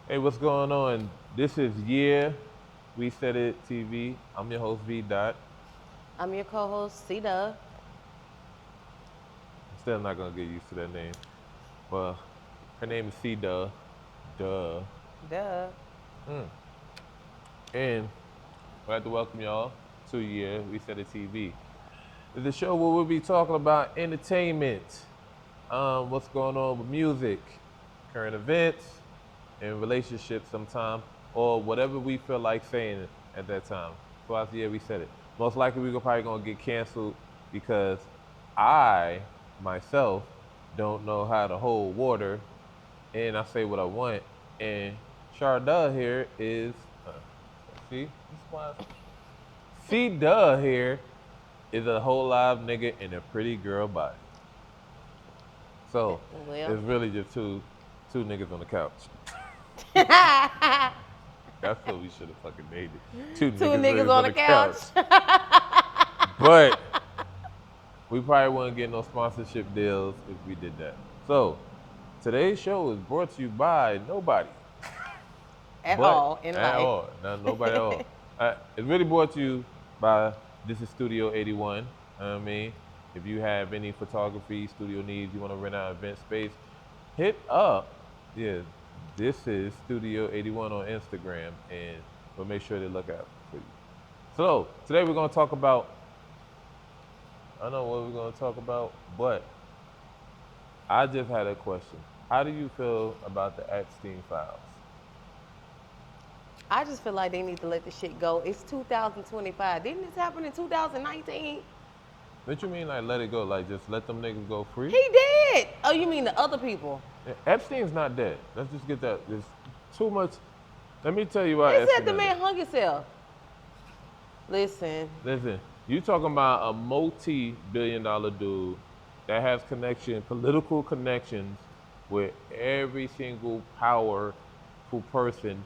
Hey, what's going on? This is Yea We Said It TV. I'm your host V Dot. I'm your co-host, C Dub. I'm still not gonna get used to that name. Well, her name is C Duh. Duh. Duh. Mm. And I'd like to welcome y'all to Yea We Said It TV. It's the show where we'll be talking about entertainment, what's going on with music, current events, and relationships sometime, or whatever we feel like saying at that time. So I yeah, we said it. Most likely we're probably gonna get canceled because I myself don't know how to hold water and I say what I want. And Sharda here is see, this is why C Duh here is a whole live nigga in a pretty girl body. So Well, it's really just two niggas on the couch. That's what we should have fucking made it. Two two niggas niggas niggas on on the the couch. couch. But we probably wouldn't get no sponsorship deals if we did that. So today's show is brought to you by nobody. At But all in at life. all. Not nobody at all. It's really brought to you by this is Studio 81. I mean, if you have any photography studio needs, you want to rent out event space, hit up. Yeah, this is Studio 81 on Instagram, and we'll make sure to look out for you. So today we're gonna talk about. I don't know what we're gonna talk about, but I just had a question. How do you feel about the Epstein files? I just feel like they need to let the shit go. It's 2025. Didn't this happen in 2019? What you mean, like let it go? Like just let them niggas go free? He did. Oh, you mean the other people? Epstein's not dead. Let's just get that. There's too much. Let me tell you why They said Epstein the not dead. man hung himself. Listen, Listen, you talking about a multi-billion-dollar dude that has political connections with every single powerful person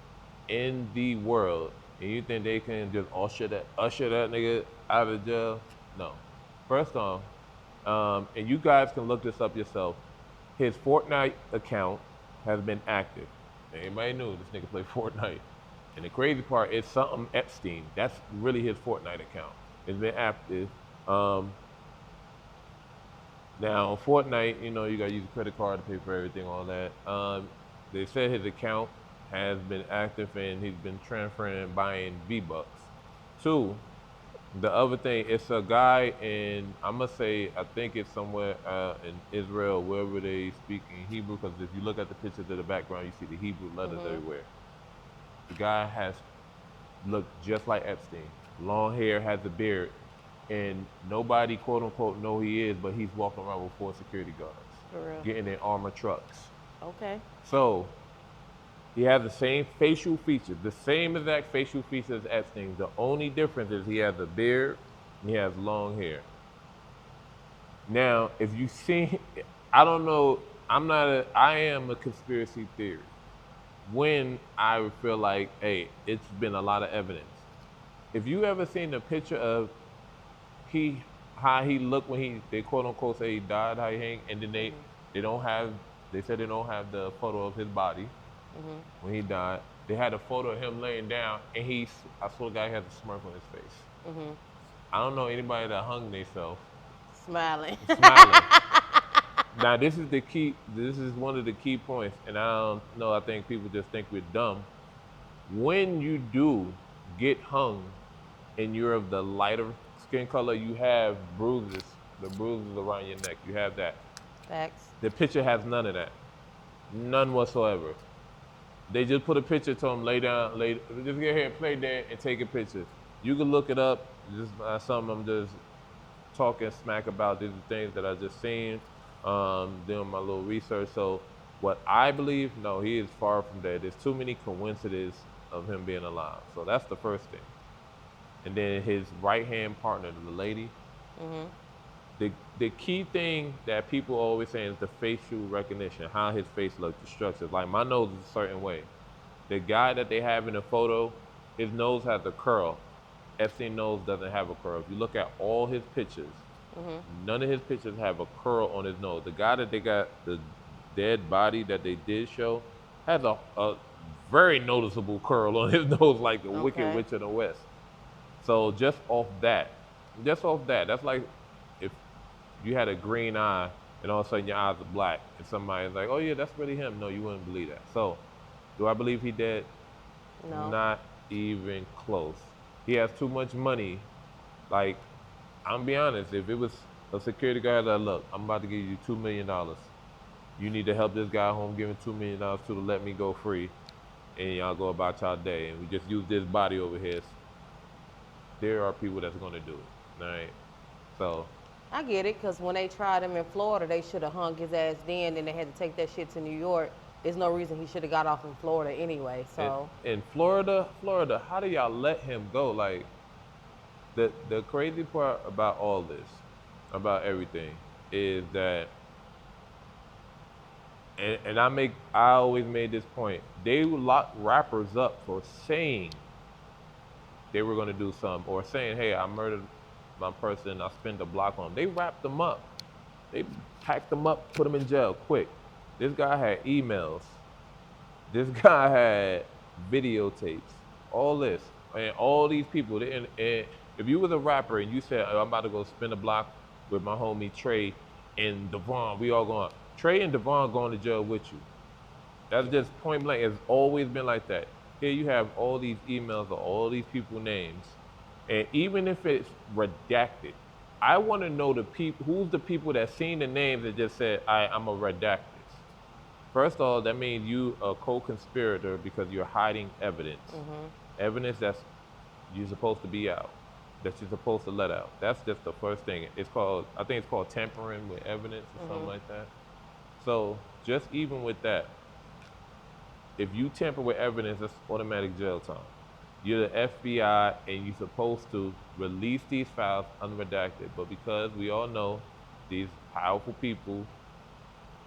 in the world, and you think they can just usher that nigga out of jail? No. First off, and you guys can look this up yourself. His Fortnite account has been active. Anybody knew this nigga play Fortnite. And the crazy part is something Epstein. That's really his Fortnite account. It's been active. Um, Now Fortnite, you gotta use a credit card to pay for everything, all that. They said his account has been active and he's been transferring and buying V-Bucks. Two, the other thing, it's a guy in, I must say, I think it's somewhere in Israel, wherever they speak in Hebrew, because if you look at the pictures of the background, you see the Hebrew letters everywhere. The guy has looked just like Epstein. Long hair, has a beard, and nobody, quote unquote, know who he is, but he's walking around with 4 security guards, for real. getting in armored trucks. Okay. So he has the same facial features, the same exact facial features as Epstein. The only difference is he has a beard and he has long hair. Now, if you see, I don't know, I am a conspiracy theory. When I feel like, hey, it's been a lot of evidence. If you ever seen a picture of he how he looked when they quote unquote say he died, how he hang, and then they don't have they said they don't have the photo of his body when he died. They had a photo of him laying down, and I swear the guy had a smirk on his face. I don't know anybody that hung themselves Smiling. smiling. Now this is the key. This is one of the key points, and I don't know. I think people just think we're dumb. When you do get hung, and you're of the lighter skin color, you have bruises, the bruises around your neck. You have that. Facts. The picture has none of that, none whatsoever. They just put a picture to him, lay down, just get here, play dead, and take a picture. You can look it up. Just something I'm just talking smack about. These are things that I just seen, doing my little research. So what I believe, no, he is far from dead. There's too many coincidences of him being alive. So that's the first thing. And then his right hand partner, the lady. The key thing that people always say is the facial recognition, how his face looks, the structure. Like my nose is a certain way. The guy that they have in the photo, his nose has a curl. Epstein nose doesn't have a curl. If you look at all his pictures, none of his pictures have a curl on his nose. The guy that they got, the dead body that they did show, has a very noticeable curl on his nose, like the Wicked Okay. Witch of the West. So just off that, that's like if you had a green eye and all of a sudden your eyes are black, and somebody's like, "Oh yeah, that's really him." No, you wouldn't believe that. So, do I believe he dead? No. Not even close. He has too much money. Like, I'm be honest, if it was a security guard that, look, I'm about to give you $2 million. You need to help this guy home, give him $2 million to let me go free, and y'all go about y'all day, and we just use this body over here. There are people that's gonna do it, all right? So, I get it, because when they tried him in Florida, they should have hung his ass then, and they had to take that shit to New York. There's no reason he should have got off in Florida anyway, so. in Florida, how do y'all let him go? Like, the crazy part about all this, about everything, is that, and I always made this point. They would lock rappers up for saying they were gonna do something, or saying, "Hey, I murdered my person. I spent a block on them." They wrapped them up. They packed them up, put them in jail quick. This guy had emails. This guy had videotapes. All this, and all these people. And if you was a rapper and you said, "Oh, I'm about to go spin a block with my homie Trey and Devon, we all going," Trey and Devon going to jail with you. That's just point blank. It's always been like that. Here you have all these emails of all these people names, and even if it's redacted, I want to know the people. Who's the people that seen the names and just said, I'm a redact this." First of all, that means you a co-conspirator because you're hiding evidence. Evidence that's you're supposed to be out, that you're supposed to let out. That's just the first thing. I think it's called tampering with evidence or something like that. So just even with that, if you tamper with evidence, that's automatic jail time. You're the FBI and you're supposed to release these files unredacted. But because we all know these powerful people,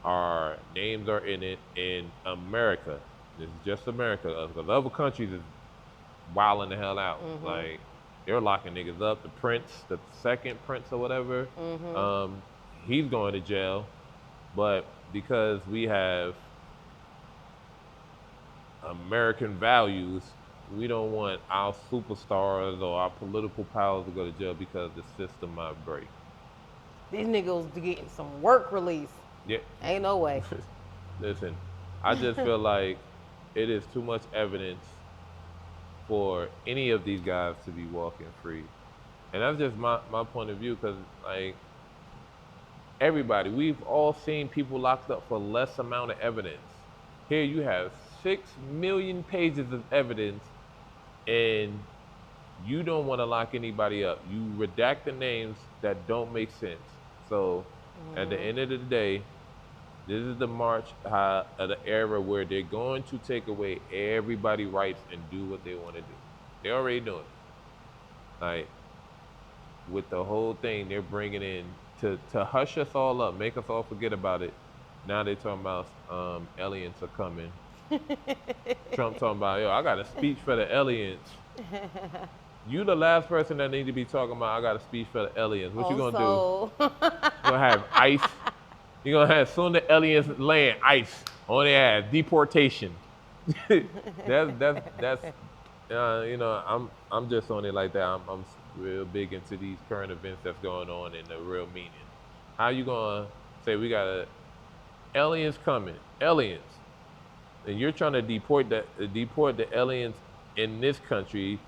our names are in it in America. This is just America. Because other countries is wilding the hell out. Like, they're locking niggas up. The prince, the second prince or whatever, he's going to jail. But because we have American values, we don't want our superstars or our political powers to go to jail because the system might break. These niggas getting some work release. Yeah. Ain't no way. Listen, I just feel like it is too much evidence for any of these guys to be walking free. And that's just my point of view, because, like, everybody, we've all seen people locked up for less amount of evidence. Here you have 6 million pages of evidence, and you don't want to lock anybody up. You redact the names that don't make sense. So at the end of the day, this is the march of the era where they're going to take away everybody's rights and do what they want to do. They're already doing it. Like, with the whole thing they're bringing in to hush us all up, make us all forget about it. Now they're talking about aliens are coming. Trump talking about, yo, I got a speech for the aliens. You the last person that need to be talking about, I got a speech for the aliens. What you gonna do? You gonna have ice? You gonna have, soon the aliens land, ice on their ass, deportation. that's you know, I'm just on it like that. I'm real big into these current events that's going on and the real meaning. How you gonna say we got aliens coming, aliens, and you're trying to deport the aliens in this country,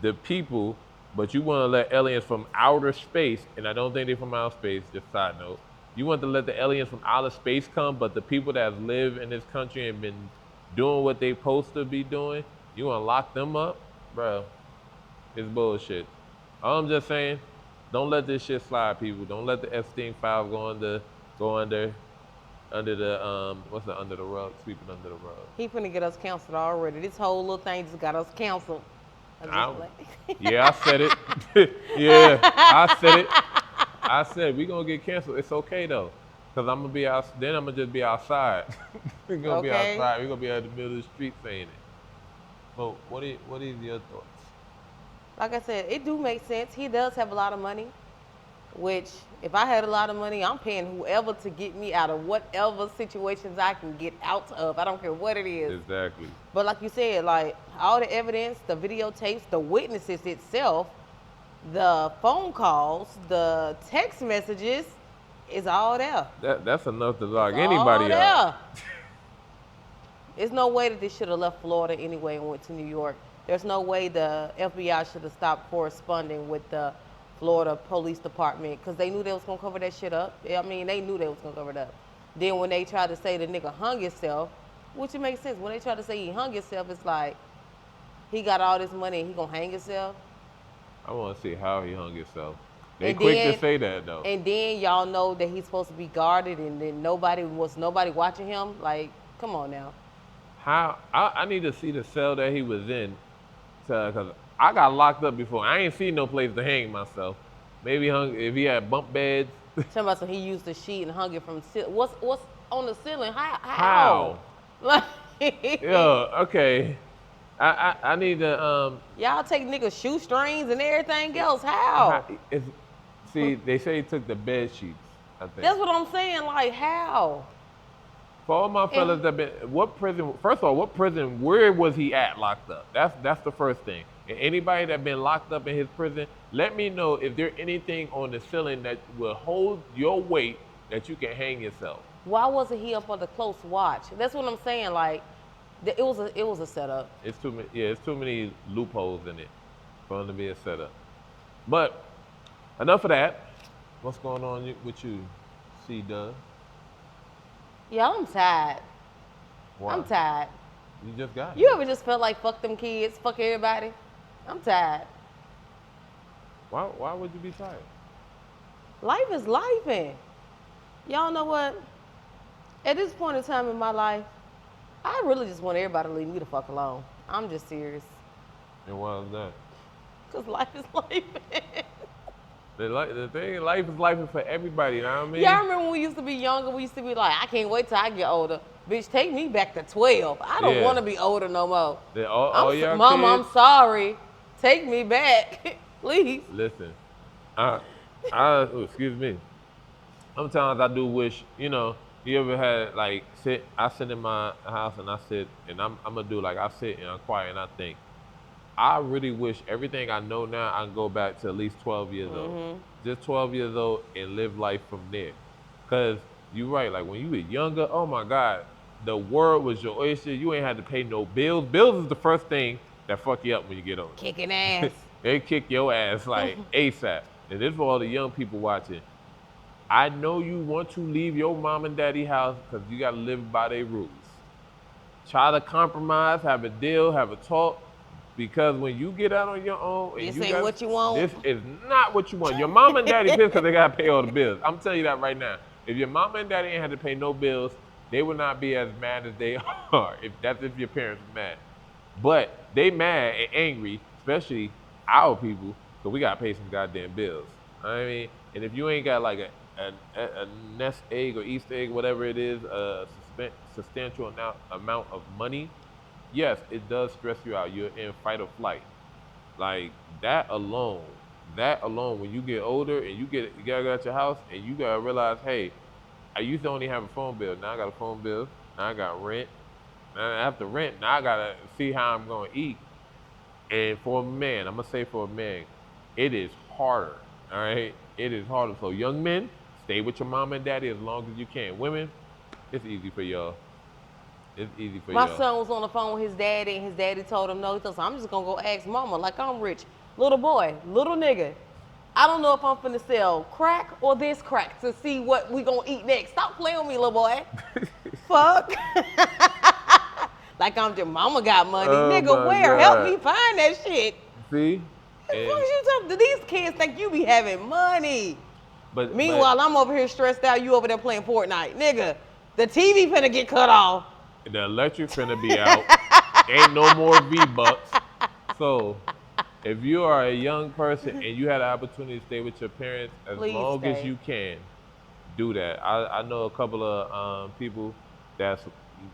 the people, but you want to let aliens from outer space, and I don't think they're from outer space. Just side note, you want to let the aliens from outer space come, but the people that live in this country and been doing what they supposed to be doing, you want to lock them up, bro? It's bullshit. All I'm just saying, don't let this shit slide, people. Don't let the Epstein file go under the what's the under the rug, sweeping under the rug. He finna get us canceled already. This whole little thing just got us canceled. Yeah, I said it. Yeah, I said it. I said we gonna get canceled. It's okay though, cause I'm gonna be out. Then I'm gonna just be outside. We're gonna be outside. We're gonna be at the middle of the street saying it. But what is your thoughts? Like I said, it do make sense. He does have a lot of money. Which, if I had a lot of money, I'm paying whoever to get me out of whatever situations I can get out of. I don't care what it is. Exactly. But like you said, like all the evidence, the videotapes, the witnesses itself, the phone calls, the text messages, is all there. That's enough to lock It's all anybody there. up. There's no way that they should have left Florida anyway and went to New York. There's no way the FBI should have stopped corresponding with the Florida Police Department because they knew they was gonna cover that shit up. I mean, they knew they was gonna cover it up. Then when they tried to say the nigga hung himself, which it makes sense. When they tried to say he hung himself, it's like he got all this money and he gonna hang himself. I want to see how he hung himself. They And quick then- to say that though. And then y'all know that he's supposed to be guarded, and then nobody watching him. Like, come on now. How I need to see the cell that he was in, cause I got locked up before. I ain't seen no place to hang myself. Maybe hung if he had bunk beds. Talking about some he used the sheet and hung it from what's on the ceiling? How? Like, Yeah, okay. I need to y'all take niggas shoestrings and everything else. How? See, they say he took the bed sheets. I think. That's what I'm saying. Like, how? For all my fellas that been, what prison? First of all, what prison? Where was he at locked up? That's the first thing. And anybody that been locked up in his prison, let me know if there anything on the ceiling that will hold your weight that you can hang yourself. Why wasn't he up under close watch? That's what I'm saying. Like, it was a setup. It's too many. Yeah, it's too many loopholes in it for him to be a setup. But enough of that. What's going on with you, C Dub? Yeah, I'm tired. Why? I'm tired. You just got You it. ever just felt like fuck them kids, fuck everybody? I'm tired. Why would you be tired? Life is life, and y'all know what? At this point in time in my life, I really just want everybody to leave me the fuck alone. I'm just serious. And why is that? Cause life is life. The thing, life is life for everybody. You know what I mean? Yeah, I remember when we used to be younger. We used to be like, I can't wait till I get older. Bitch, take me back to 12. I don't Yeah. want to be older no more. All y'all Mama, kids, I'm sorry. Take me back, please. listen, excuse me. Sometimes I do wish, you ever had like I sit in my house and I sit and I'm gonna do like I sit and I'm quiet and I think. I really wish everything I know now I can go back to at least 12 years old. Just 12 years old and live life from there. Cause you're right, like when you were younger, oh my God, the world was your oyster. You ain't had to pay no bills. Bills is the first thing that fuck you up when you get older. Kicking ass. They kick your ass like ASAP. And this for all the young people watching. I know you want to leave your mom and daddy house because you got to live by their rules. Try to compromise, have a deal, have a talk. Because when you get out on your own, and This ain't what you want. This is not what you want. Your mom and daddy pissed because they gotta pay all the bills. I'm telling you that right now. If your mom and daddy ain't had to pay no bills, they would not be as mad as they are. If your parents are mad, but they mad and angry, especially our people, because we gotta pay some goddamn bills. I mean, and if you ain't got like a nest egg or Easter egg, whatever it is, a substantial amount of money. Yes, it does stress you out. You're in fight or flight. Like that alone, when you get older and you gotta out your house and you gotta realize, hey, I used to only have a phone bill. Now I got a phone bill. Now I got rent. Now after rent, now I gotta see how I'm gonna eat. And for a man, I'm gonna say for a man, it is harder. All right, it is harder. So young men, stay with your mom and daddy as long as you can. Women, it's easy for y'all. It's easy for My y'all. son was on the phone with his daddy, and his daddy told him no. He told him, I'm just gonna go ask mama, like I'm rich. Little boy, little nigga. I don't know if I'm finna sell crack or this crack to see what we gonna eat next. Stop playing with me, little boy. Fuck. Like I'm your mama got money. Oh Nigga, my where? God. Help me find that shit. See? What the fuck is you talking? Do these kids think you be having money? But Meanwhile, I'm over here stressed out. You over there playing Fortnite. Nigga, the TV finna get cut off. the electric finna be out. Ain't no more V-Bucks. So, if you are a young person and you had an opportunity to stay with your parents as Please long as stay. you can, do that. I know a couple of people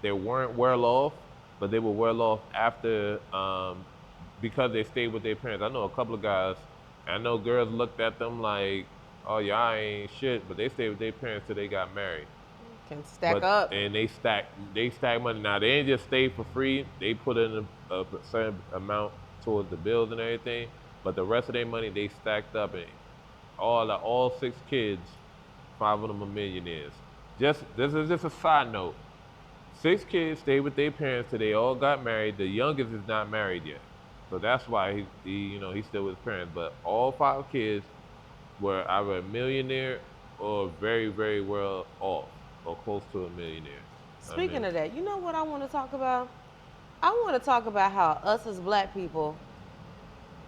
they weren't well off, but they were well off after because they stayed with their parents. I know a couple of guys. I know girls looked at them like oh y'all ain't shit, but they stayed with their parents till they got married. Can stack But up. and they stack money. Now they ain't just stay for free. They put in a certain amount towards the bills and everything. But the rest of their money they stacked up, and all 6 kids, 5 of them are millionaires. Just this is just a side note. 6 kids stayed with their parents till they all got married. The youngest is not married yet, so that's why he's still with his parents. But all 5 kids were either a millionaire or very, very well off or close to a millionaire. I Speaking mean, of that, you know what I want to talk about? I want to talk about how us as black people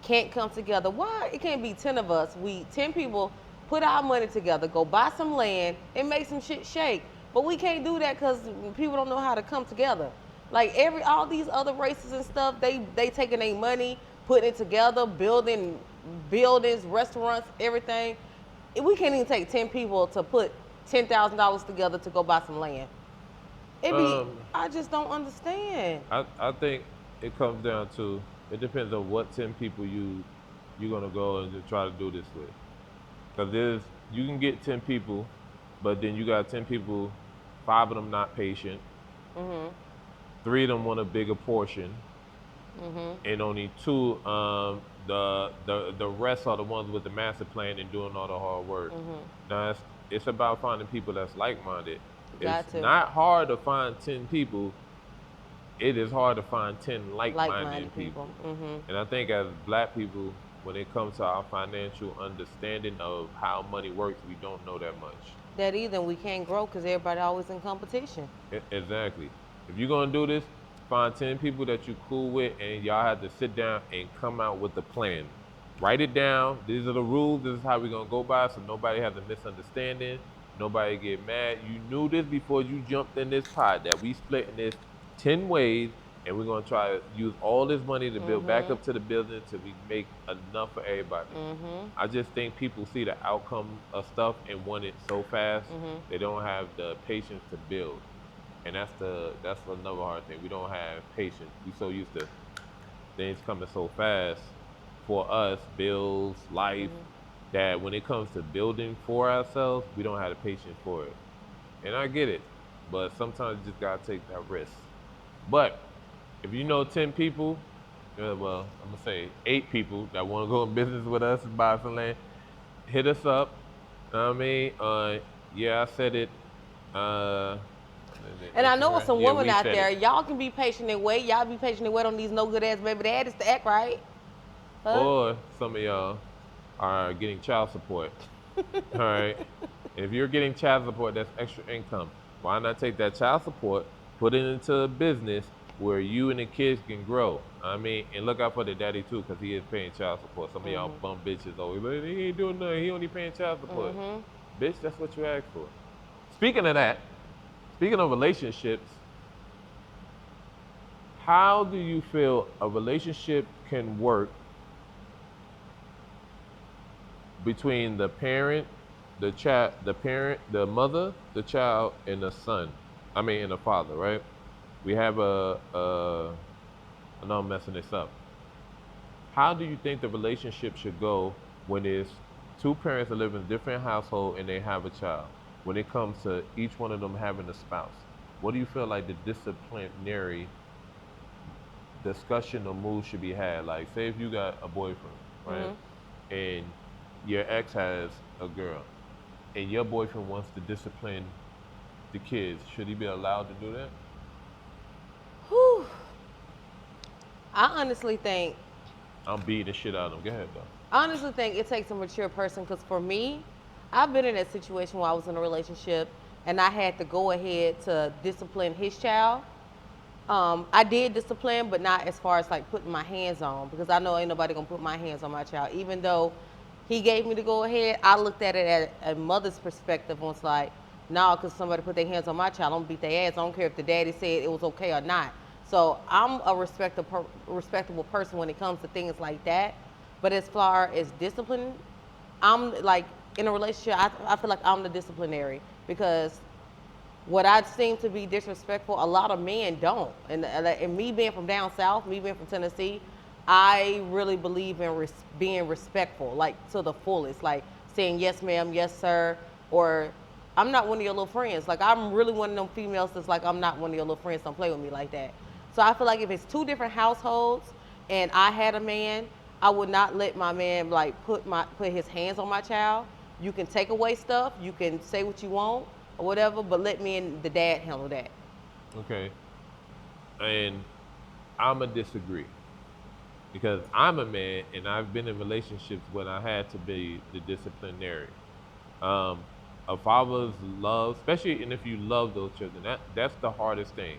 can't come together. Why it can't be 10 of us? We 10 people put our money together, go buy some land, and make some shit shake. But we can't do that because people don't know how to come together. Like all these other races and stuff, they taking their money, putting it together, building buildings, restaurants, everything. We can't even take 10 people to put $10,000 together to go buy some land. um, I just don't understand. I think it comes down to it depends on what 10 people you're gonna go and just try to do this with. Because you can get 10 people, but then you got 10 people, 5 of them not patient, Mhm. 3 of them want a bigger portion, Mhm. and only 2 the rest are the ones with the master plan and doing all the hard work. Mhm. Now it's about finding people that's like-minded. It's Got to. not hard to find 10 people. It is hard to find 10 Like-minded like-minded people. people. Mhm. And I think as black people, when it comes to our financial understanding of how money works, we don't know that much. That either we can't grow because everybody always in competition. Exactly. If you're gonna do this, find 10 people that you're cool with, and y'all have to sit down and come out with a plan. Write it down. These are the rules. This is how we're gonna go by, so nobody has a misunderstanding. Nobody get mad. You knew this before you jumped in this pot that we split in this 10 ways, and we're gonna try to use all this money to build back Mhm. up to the building till we make enough for everybody. Mhm. I just think people see the outcome of stuff and want it so fast. Mhm. They don't have the patience to build, and that's another hard thing. We don't have patience. We so used to things coming so fast for us, bills, life, Mhm. that when it comes to building for ourselves, we don't have the patience for it. And I get it, but sometimes you just gotta take that risk. But if you know 10 people, well, I'm gonna say 8 people that want to go in business with us and buy some land, hit us up. Know what I mean, yeah, I said it. Uh, And I know some yeah, women we out said there, it. y'all can be patient and wait. Y'all be patient and wait on these no good ass baby daddies to act right. Huh? Or some of y'all are getting child support. All right. If you're getting child support, that's extra income. Why not take that child support, put it into a business where you and the kids can grow? I mean, and look out for the daddy too, because he is paying child support. Some of y'all Mhm. bum bitches always like, he ain't doing nothing. He only paying child support. Mhm. Bitch, that's what you asked for. Speaking of that, speaking of relationships, how do you feel a relationship can work between the parent, the mother, the child, and the son? I mean, and the father, right? We have I know I'm messing this up. How do you think the relationship should go when there's 2 parents that live in a different household and they have a child? When it comes to each one of them having a spouse, what do you feel like the disciplinary discussion or move should be had? Like, say if you got a boyfriend, right, Mhm. and your ex has a girl, and your boyfriend wants to discipline the kids, should he be allowed to do that? Whew. I honestly think I'm beating the shit out of him. Go ahead, though. I honestly think it takes a mature person because for me, I've been in that situation where I was in a relationship and I had to go ahead to discipline his child. I did discipline, but not as far as like putting my hands on because I know ain't nobody gonna put my hands on my child. Even though he gave me the go ahead, I looked at it at a mother's perspective and was like, nah, because somebody put their hands on my child, I'm gonna beat their ass. I don't care if the daddy said it was okay or not. So I'm a respectable person when it comes to things like that. But as far as discipline, I'm like in a relationship, I feel like I'm the disciplinary because what I seem to be disrespectful, a lot of men don't. And me being from down south, me being from Tennessee, I really believe in being respectful, like to the fullest. Like saying yes ma'am, yes sir, or I'm not one of your little friends. Like I'm really one of them females that's like I'm not one of your little friends. Don't play with me like that. So I feel like if it's two different households and I had a man, I would not let my man like put his hands on my child. You can take away stuff, you can say what you want or whatever, but let me and the dad handle that. Okay. And I'ma disagree because I'm a man and I've been in relationships when I had to be the disciplinarian. Um, a father's love, especially and if you love those children, that's the hardest thing.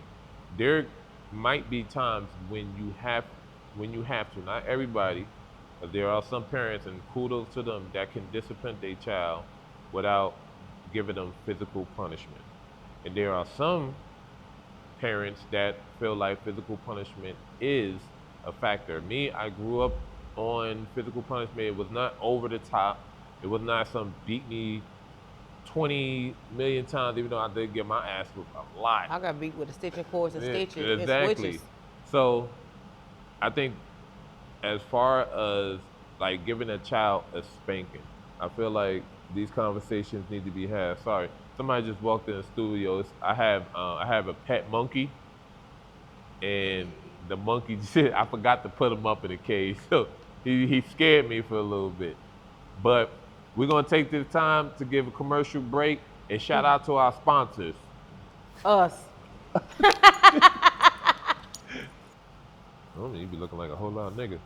There might be times when you have to. Not everybody, but there are some parents, and kudos to them that can discipline their child without giving them physical punishment. And there are some parents that feel like physical punishment is a factor. Me, I grew up on physical punishment. It was not over the top. It was not some beat me 20 million times, even though I did get my ass whooped a lot. I got beat with the stitching cords and Yeah, stitches and exactly. switches. So I think as far as like giving a child a spanking, I feel like these conversations need to be had. Sorry, somebody just walked in the studio. I have a pet monkey, and the monkey I forgot to put him up in a cage, so he scared me for a little bit. But we're gonna take this time to give a commercial break and shout out to our sponsors. Us. Oh, you be looking like a whole lot of niggas.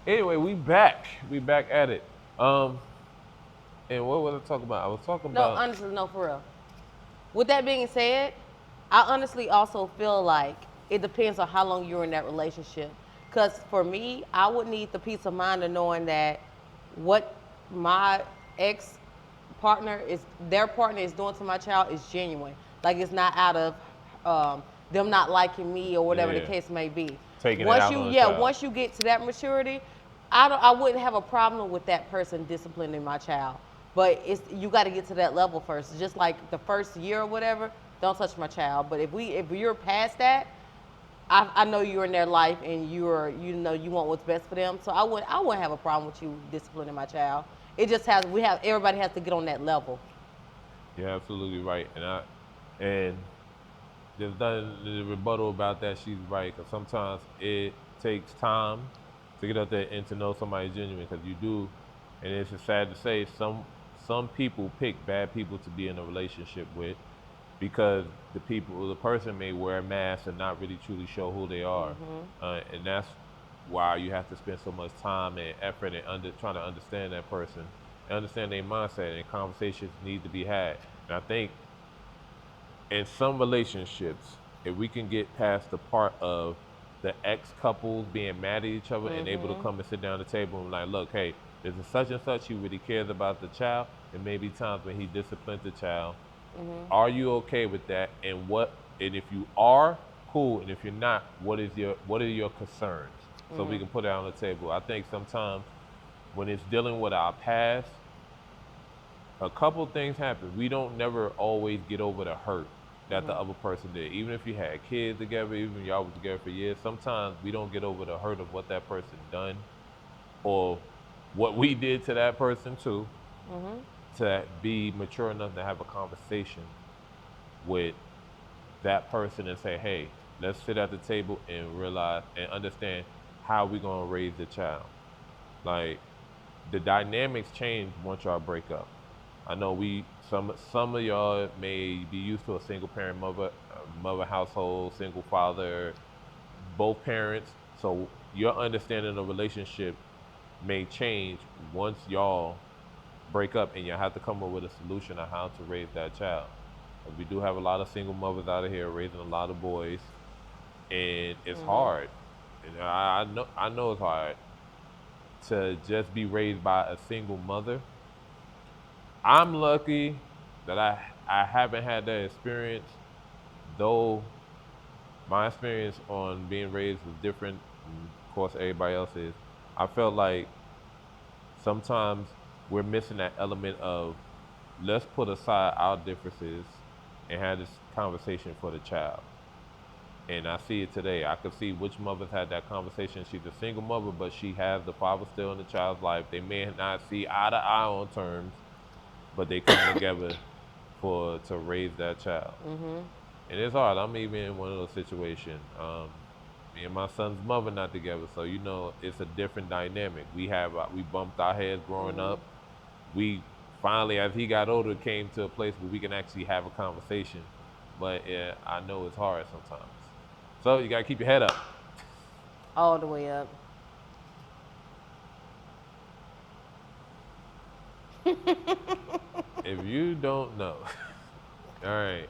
Anyway, we back. We back at it. And what was I talking about? I was talking No, about. honestly, no, for real. With that being said, I honestly also feel like it depends on how long you're in that relationship. Because for me, I would need the peace of mind of knowing that what my ex partner is, their partner is doing to my child is genuine. Like it's not out of them not liking me or whatever the Yeah. case may be. Taking it out on the child. Once you get to that maturity, I wouldn't have a problem with that person disciplining my child. But it's you got to get to that level first. Just like the first year or whatever, don't touch my child. But if you're past that, I know you're in their life and you know you want what's best for them. So I wouldn't have a problem with you disciplining my child. It just has everybody has to get on that level. You're absolutely right, and there's nothing the rebuttal about that. She's right because sometimes it takes time to get out there and to know somebody's genuine because you do, and it's just sad to say some people pick bad people to be in a relationship with because the person may wear a mask and not really truly show who they are, and that's why you have to spend so much time and effort and trying to understand that person and understand their mindset, and conversations need to be had. And I think in some relationships, if we can get past the part of the ex couples being mad at each other and able to come and sit down at the table and like, look, hey, this is such and such. He really cares about the child. And maybe times when he disciplines the child. Are you okay with that? And if you are, cool. And if you're not, what are your concerns? So we can put it on the table. I think sometimes when it's dealing with our past, a couple things happen. We don't never always get over the hurt that the other person did. Even if you had kids together, even if y'all was together for years, sometimes we don't get over the hurt of what that person done or what we did to that person too, to be mature enough to have a conversation with that person and say, hey, let's sit at the table and realize and understand how we gonna raise the child. Like the dynamics change once y'all break up. I know some of y'all may be used to a single parent mother household, single father, both parents. So your understanding of relationship may change once y'all break up, and you have to come up with a solution on how to raise that child. We do have a lot of single mothers out of here raising a lot of boys, and it's hard. And I know it's hard to just be raised by a single mother. I'm lucky that I haven't had that experience, though my experience on being raised was different. And of course, everybody else is. I felt like sometimes we're missing that element of let's put aside our differences and have this conversation for the child. And I see it today. I could see which mothers had that conversation. She's a single mother, but she has the father still in the child's life. They may not see eye to eye on terms, but they come together to raise that child. And it's hard. I'm even in one of those situations. Me and my son's mother not together, so it's a different dynamic. We bumped our heads growing up. We finally, as he got older, came to a place where we can actually have a conversation. But I know it's hard sometimes. So you gotta keep your head up. All the way up. If you don't know, all right.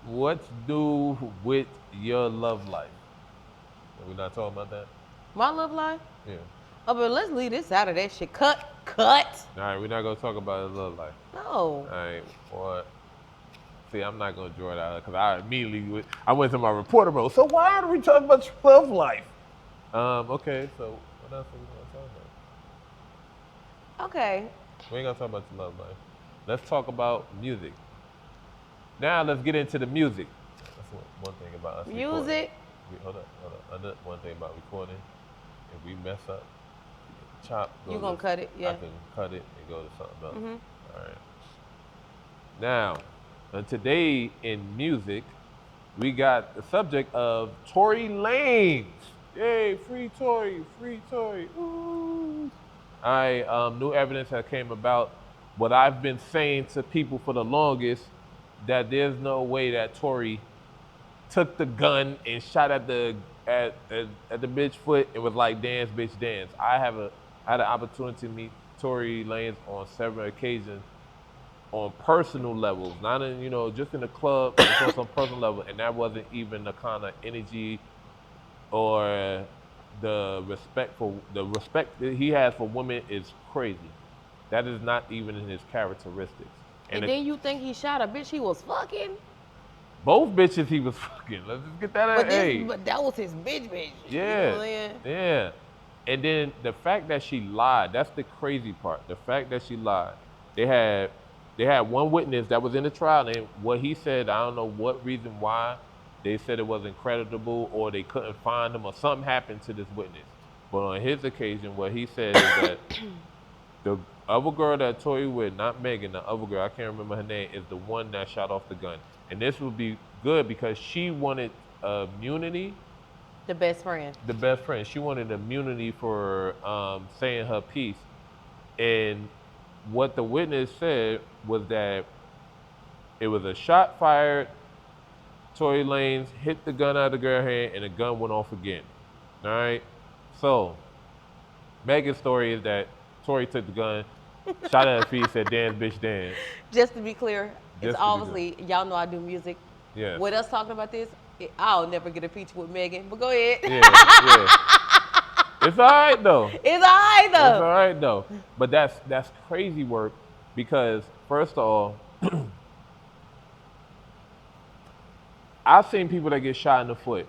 What's new with your love life? We're not talking about that? My love life? Yeah. Oh, but let's leave this out of that shit. Cut. All right, we're not gonna talk about his love life. No. All right, what? See, I'm not gonna draw it out because I immediately I went to my reporter mode. So why are we talking about your love life? Okay, so what else are we gonna talk about? Okay. We ain't gonna talk about your love life. Let's talk about music. Now let's get into the music. That's one thing about us. Music. Hold up. Another one thing about recording, if we mess up, chop. You gonna cut it? Yeah. I can cut it and go to something else. All right. Now, today in music, we got the subject of Tory Lanez. Yay, free Tory, free Tory. Ooh. All right, new evidence has came about. What I've been saying to people for the longest, that there's no way that Tory took the gun and shot at the bitch foot and was like, dance, bitch, dance. I had an opportunity to meet Tory Lanez on several occasions on personal levels, not in, just in the club, just on some personal level, and that wasn't even the kind of energy or the respect that he has for women is crazy. That is not even in his characteristics. And then you think he shot a bitch he was fucking? Both bitches he was fucking. Let's just get that out. But that was his bitch. Yeah. Yeah. And then the fact that she lied, that's the crazy part. The fact that she lied. They had one witness that was in the trial, and what he said, I don't know what reason why, they said it wasn't creditable or they couldn't find him or something happened to this witness. But on his occasion, what he said is that the other girl that Tory with, not Megan, the other girl, I can't remember her name, is the one that shot off the gun. And this would be good because she wanted immunity. The best friend. The best friend. She wanted immunity for saying her piece. And what the witness said was that it was a shot fired, Tory Lanez hit the gun out of the girl's hand, and the gun went off again. All right? So, Megan's story is that Tory took the gun, shot at her feet, said, dance, bitch, dance. Just to be clear, it's obviously, y'all know I do music. Yeah. With us talking about this, I'll never get a feature with Megan, but go ahead. Yeah. It's all right, though. It's all right, though. But that's crazy work because, first of all, I've seen people that get shot in the foot,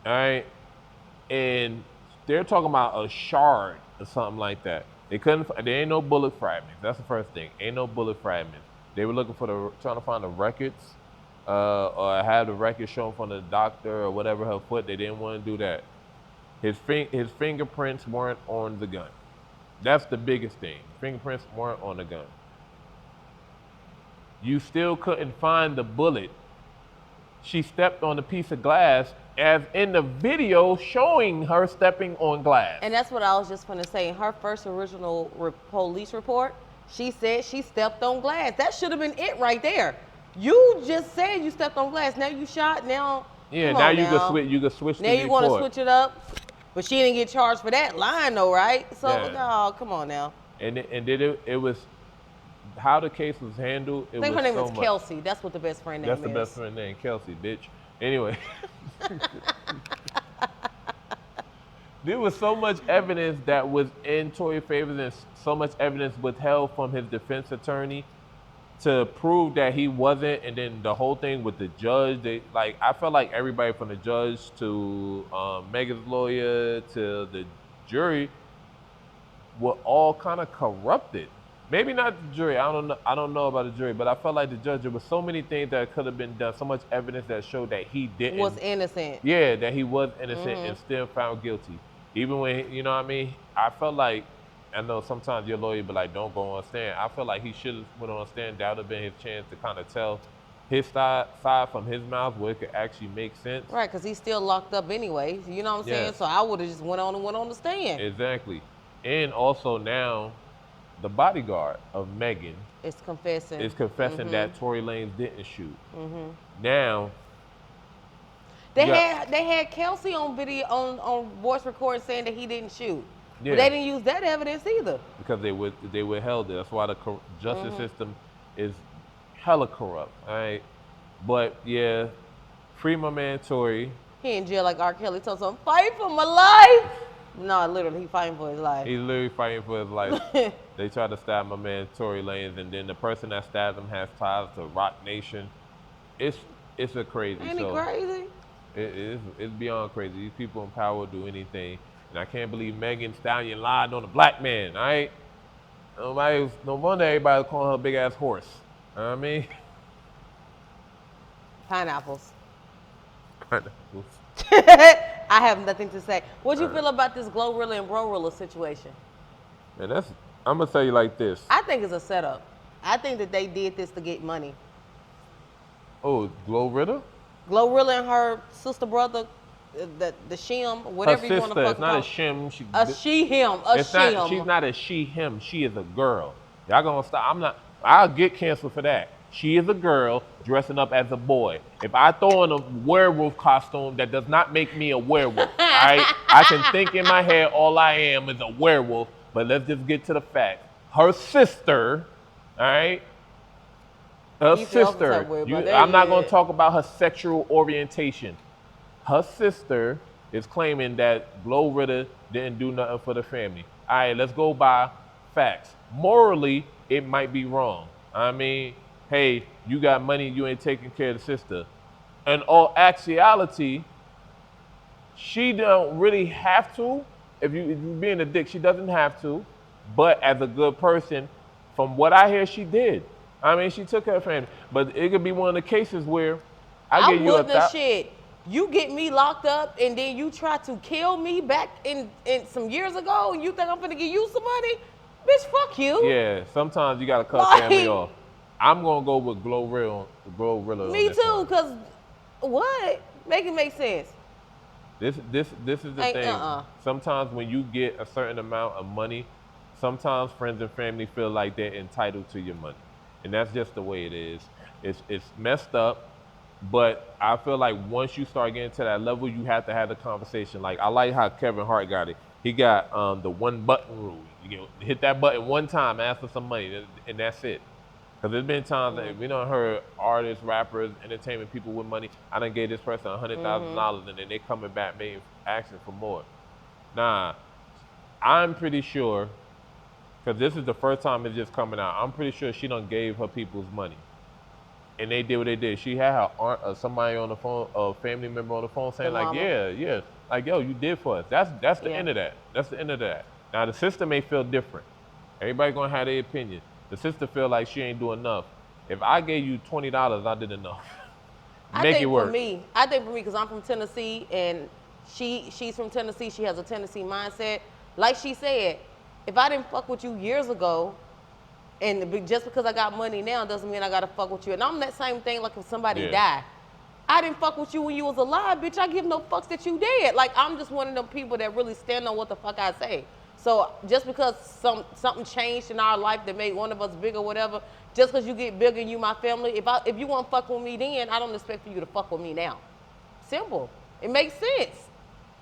all right? And they're talking about a shard or something like that. There ain't no bullet fragments. That's the first thing. Ain't no bullet fragments. They were looking trying to find the records or have the records shown from the doctor or whatever her foot. They didn't want to do that. His fingerprints weren't on the gun. That's the biggest thing. Fingerprints weren't on the gun. You still couldn't find the bullet. She stepped on a piece of glass as in the video showing her stepping on glass. And that's what I was just going to say. In her first original police report, she said she stepped on glass. That should have been it right there. You just said you stepped on glass. Now you shot. Now, yeah. Now you can switch. You can switch. Now you want to switch it up, but she didn't get charged for that lying though, right? So no, come on now. And it was how the case was handled. I think her name was Kelsey. That's what the best friend name is. That's the best friend name, Kelsey, bitch. Anyway. There was so much evidence that was in Tory's favor and so much evidence withheld from his defense attorney to prove that he wasn't. And then the whole thing with the judge, I felt like everybody from the judge to Megan's lawyer to the jury were all kind of corrupted. Maybe not the jury. I don't know. I don't know about the jury, but I felt like the judge. There was so many things that could have been done. So much evidence that showed that he Was didn't. innocent. Yeah, that he was innocent and still found guilty. Even when you know what I mean. I felt like I know sometimes your lawyer be like, "Don't go on stand." I felt like he should have went on stand. That would have been his chance to kind of tell his side from his mouth where it could actually make sense. Right, because he's still locked up anyway. You know what I'm saying? Yes, So I would have just went on the stand. exactly. And also now, the bodyguard of Megan It's confessing. is confessing that Tory Lanez didn't shoot. Now, They yeah, had Kelsey on video on voice recording saying that he didn't shoot. yeah, But they didn't use that evidence either. because they withheld it. That's why the justice system is hella corrupt. All right, but yeah, free my man Tory. He in jail like R. Kelly told him, fight for my life. No, literally, he fighting for his life. He's literally fighting for his life. They tried to stab my man Tory Lanez, and then the person that stabbed him has ties to Rock Nation. It's a crazy. Ain't it crazy? It's beyond crazy. These people in power will do anything, and I can't believe Megan Thee Stallion lied on a black man. All right, no wonder everybody was calling her a big ass horse. You know what I mean, Pineapples. pineapples. I have nothing to say. What do you feel about this Glorilla and Brorilla situation? Man, I'm gonna tell you like this. I think it's a setup. I think that they did this to get money. Oh, Glorilla? Glorilla and her sister brother, the shim, whatever Her you want to sister. fucking It's not call a it. shim. A she him. A It's shim. not. She's not a she him. She is a girl. Y'all gonna stop? I'm not. I'll get canceled for that. She is a girl dressing up as a boy. If I throw in a werewolf costume, that does not make me a werewolf. All right. I can think in my head all I am is a werewolf. But let's just get to the facts. Her sister, all right. Her You feel sister. some way about that, I'm not gonna yeah. talk about her sexual orientation. Her sister is claiming that Glorilla didn't do nothing for the family. All right, let's go by facts. Morally, it might be wrong. I mean, hey, you got money, you ain't taking care of the sister. In all actuality, she don't really have to. If you being a dick, she doesn't have to. But as a good person, from what I hear, she did. I mean, she took care of her family. But it could be one of the cases where I give you wouldn't have shit. You get me locked up and then you try to kill me back in some years ago and you think I'm gonna give you some money? Bitch, fuck you. Yeah, sometimes you gotta cut Like- family off. I'm gonna go with Glorilla. Me on this too, one. cause what? Make it make sense. This is the Ain't- thing. uh-uh. Sometimes when you get a certain amount of money, sometimes friends and family feel like they're entitled to your money, and that's just the way it is. It's messed up, but I feel like once you start getting to that level, you have to have the conversation. Like I like how Kevin Hart got it. He got the one button rule. You hit that button one time, ask for some money, and that's it. Because there's been times that we done heard artists, rappers, entertainment people with money. I done gave this person $100,000 and then they coming back asking for more. Nah, I'm pretty sure, because this is the first time it's just coming out, I'm pretty sure she done gave her people's money. And they did what they did. She had her aunt or somebody on the phone, a family member on the phone saying like, mama. yeah, like, yo, you did for us. That's the Yeah. end of that. That's the end of that. Now, the sister may feel different. Everybody gonna have their opinion. The sister feel like she ain't doing enough. If I gave you $20, I did enough. Make it work. I think for me, because I'm from Tennessee and she's from Tennessee, she has a Tennessee mindset. Like she said, if I didn't fuck with you years ago, and just because I got money now doesn't mean I gotta fuck with you. And I'm that same thing like if somebody Yeah. died. I didn't fuck with you when you was alive, bitch. I give no fucks that you dead. Like I'm just one of them people that really stand on what the fuck I say. So just because something changed in our life that made one of us big or whatever, just because you get bigger and you my family, if you want to fuck with me then, I don't expect for you to fuck with me now. Simple. It makes sense.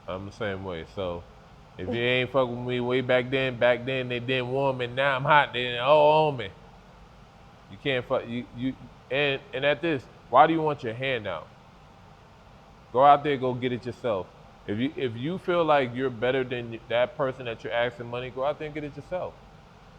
I'm the same way. So if you ain't fucking with me way back then they didn't want me. Now I'm hot. They all on me. You can't fuck you and at this, why do you want your hand out? Go out there, go get it yourself. If you feel like you're better than that person that you're asking money, go out there and get it yourself.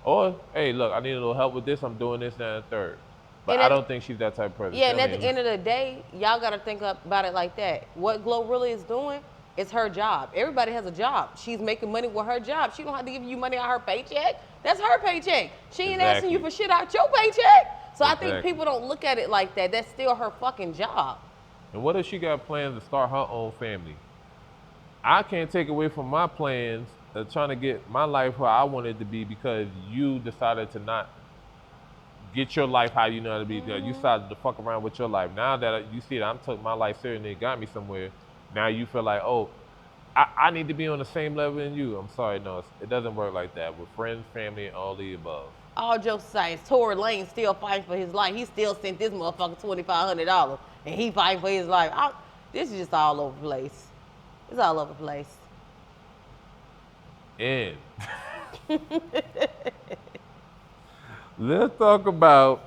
Or hey, look, I need a little help with this. I'm doing this now and third. But I don't think she's that type of person. Yeah, and at the end of the day, y'all gotta think about it like that. What Glorilla is doing, It's her job. Everybody has a job. She's making money with her job. She don't have to give you money out her paycheck. That's her paycheck. She ain't asking you for shit out your paycheck. So I think people don't look at it like that. That's still her fucking job. And what if she got plans to start her own family? I can't take away from my plans of trying to get my life where I want it to be because you decided to not get your life how you know how to be. You decided to fuck around with your life. Now that you see that I'm took my life serious and it got me somewhere, now you feel like, oh, I need to be on the same level as you. I'm sorry, no, it doesn't work like that with friends, family, and all the above. All jokes aside, Tory Lane still fighting for his life. He still sent this motherfucker $2,500 and he fighting for his life. This is just all over the place. It's all over the place. And let's talk about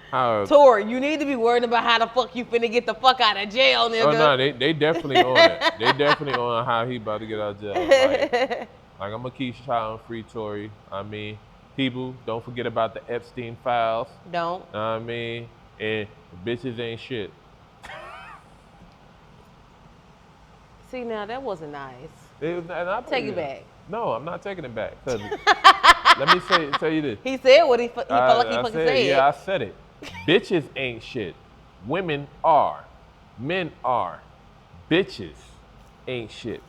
how Tory, you need to be worried about how the fuck you finna get the fuck out of jail, nigga. Oh no, they definitely on it. They definitely on how he about to get out of jail. Like I'm gonna keep shouting free Tory. I mean, people don't forget about the Epstein files. Don't. I mean, and bitches ain't shit. See, now that wasn't nice. Take it back. No, I'm not taking it back. Let me tell you this. He said what he felt like he fucking said. Yeah, I said it. Bitches ain't shit. Women are. Men are. Bitches ain't shit.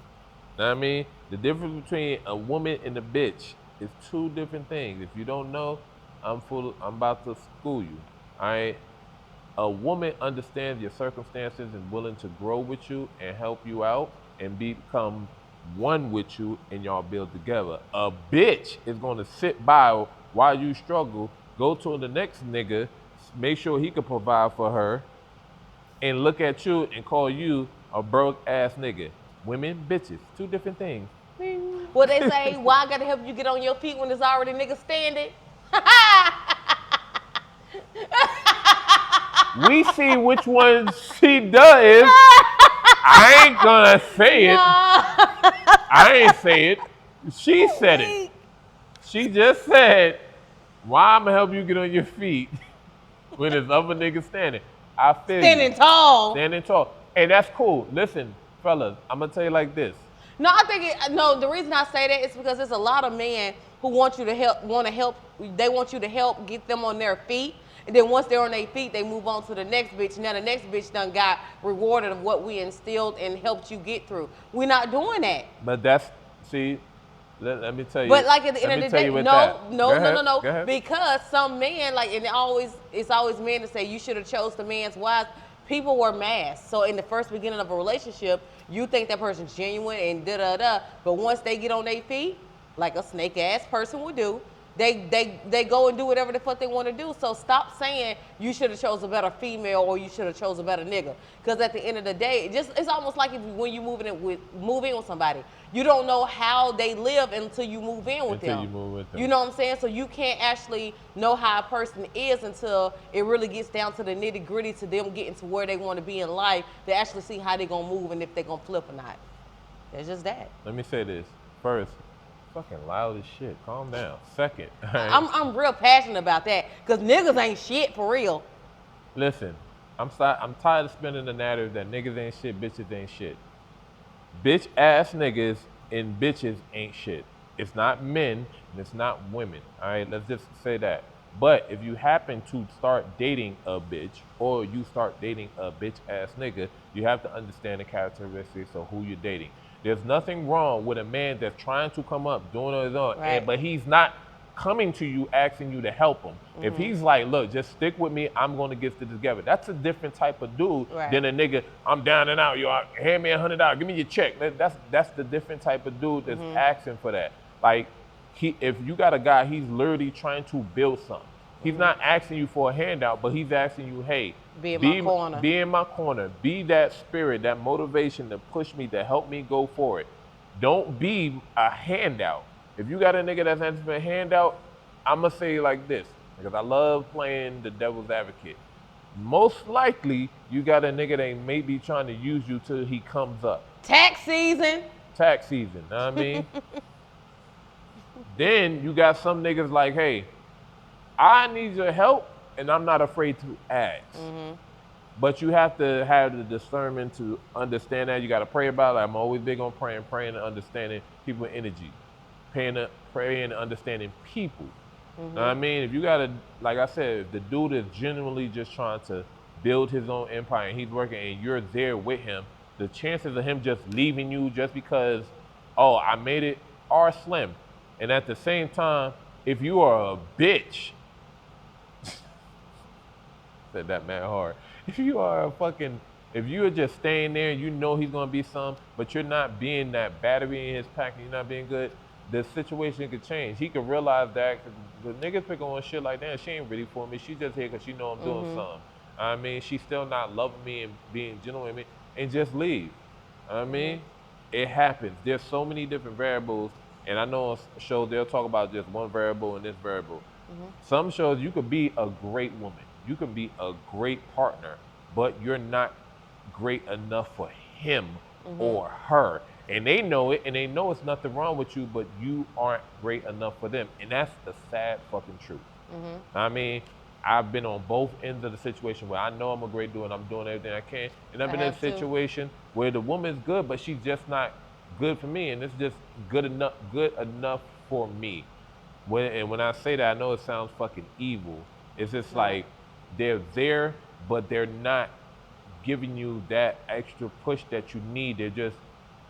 Know what I mean? The difference between a woman and a bitch is two different things. If you don't know, I'm about to school you. All right? A woman understands your circumstances and willing to grow with you and help you out and become one with you and y'all build together. A bitch is going to sit by while you struggle, go to the next nigga, make sure he can provide for her, and look at you and call you a broke ass nigga. Women, bitches, two different things. What they say, why I gotta help you get on your feet when there's already niggas standing? We see which one she does. I ain't gonna say it. I ain't say it. She said it. She just said, why I'm gonna help you get on your feet when there's other niggas standing. I feel Standing tall. Standing tall. And that's cool. Listen, fellas, I'm gonna tell you like this. No, I think the reason I say that is because there's a lot of men who want you to help, they want you to help get them on their feet. And then once they're on their feet, they move on to the next bitch. Now the next bitch done got rewarded of what we instilled and helped you get through. We're not doing that. But that's, see, let me tell you. But like at the end of the day, no. Because some men, like, and it's always men to say you should have chose the man's wives. People wear masks. So in the first beginning of a relationship, you think that person's genuine and da-da-da. But once they get on their feet, like a snake ass person would do, they go and do whatever the fuck they want to do. So stop saying you should have chose a better female or you should have chose a better nigga. Because at the end of the day, it's almost like when you move in with somebody, you don't know how they live until you move in with them. You know what I'm saying? So you can't actually know how a person is until it really gets down to the nitty gritty to them getting to where they want to be in life to actually see how they're gonna move and if they're gonna flip or not. It's just that. Let me say this first. Fucking loud as shit. Calm down. Second. Right? I'm real passionate about that because niggas ain't shit for real. Listen, I'm tired of spinning the narrative that niggas ain't shit, bitches ain't shit. Bitch ass niggas and bitches ain't shit. It's not men and it's not women. All right, let's just say that. But if you happen to start dating a bitch or you start dating a bitch ass nigga, you have to understand the characteristics of who you're dating. There's nothing wrong with a man that's trying to come up, doing it on his own, right. But he's not coming to you asking you to help him. Mm-hmm. If he's like, look, just stick with me, I'm going to get this together. That's a different type of dude than a nigga, I'm down and out, yo, hand me $100, give me your check. That's the different type of dude that's asking for that. Like, if you got a guy, he's literally trying to build something. He's not asking you for a handout, but he's asking you, hey, be in my corner. Be that spirit, that motivation to push me, to help me go forward. Don't be a handout. If you got a nigga that's asking for a handout, I'm going to say it like this, because I love playing the devil's advocate. Most likely, you got a nigga that may be trying to use you till he comes up. Tax season, know what I mean? Then you got some niggas like, hey, I need your help, and I'm not afraid to ask. But you have to have the discernment to understand that. You got to pray about it. I'm always big on praying and understanding people's energy, praying and understanding people. Know what I mean? If you gotta, like I said, if the dude is genuinely just trying to build his own empire and he's working and you're there with him, the chances of him just leaving you just because, oh, I made it, are slim. And at the same time, if you are a bitch, said that man hard. If you are a fucking, if you are just staying there and you know he's gonna be some, but you're not being that battery in his pack and you're not being good, the situation could change. He could realize that 'cause the niggas pick on shit like that. She ain't really for me. She just here because she know I'm doing something. I mean, she's still not loving me and being gentle with me, and just leave. I mean, it happens. There's so many different variables, and I know on shows they'll talk about just one variable and this variable. Some shows you could be a great woman, you can be a great partner, but you're not great enough for him or her. And they know it, and they know it's nothing wrong with you, but you aren't great enough for them. And that's the sad fucking truth. I mean, I've been on both ends of the situation where I know I'm a great dude and I'm doing everything I can. And I've been in a situation where the woman's good, but she's just not good for me. And it's just good enough for me. When I say that, I know it sounds fucking evil. It's just like they're there, but they're not giving you that extra push that you need. They're just,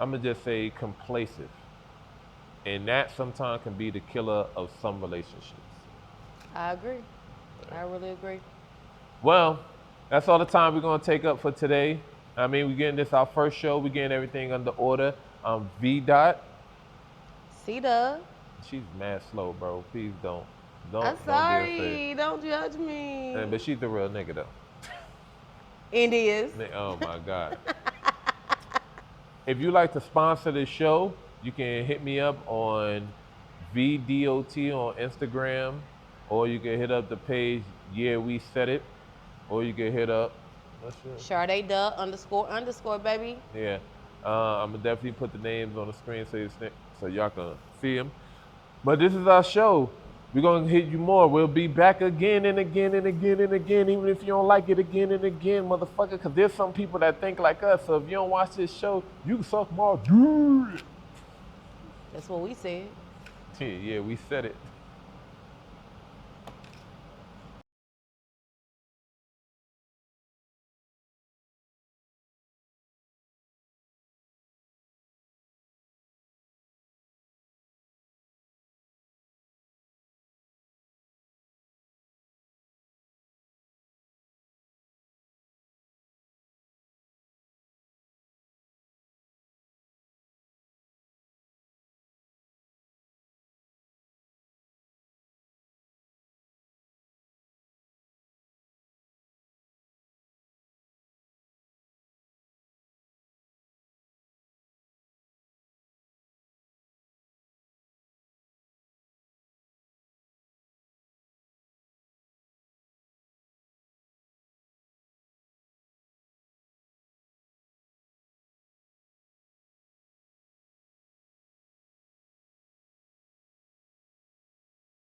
I'm gonna just say, complacent, and that sometimes can be the killer of some relationships. I agree. I really agree. Well, that's all the time we're gonna take up for today. I mean, we're getting this our first show. We're getting everything under order. V dot. C-Dub. She's mad slow, bro. Please don't. I'm Don't be sorry. afraid. Don't judge me. But she's the real nigga though. It is. Oh my God. If you like to sponsor this show, you can hit me up on VDOT on Instagram, or you can hit up the page Yeah We Said It, or you can hit up. Sade Duh __ baby. Yeah, I'm gonna definitely put the names on the screen so y'all can see them. But this is our show. We're gonna hit you more. We'll be back again and again and again and again, even if you don't like it again and again, motherfucker. Because there's some people that think like us. So if you don't watch this show, you can suck my dick. That's what we said. Yeah, we said it.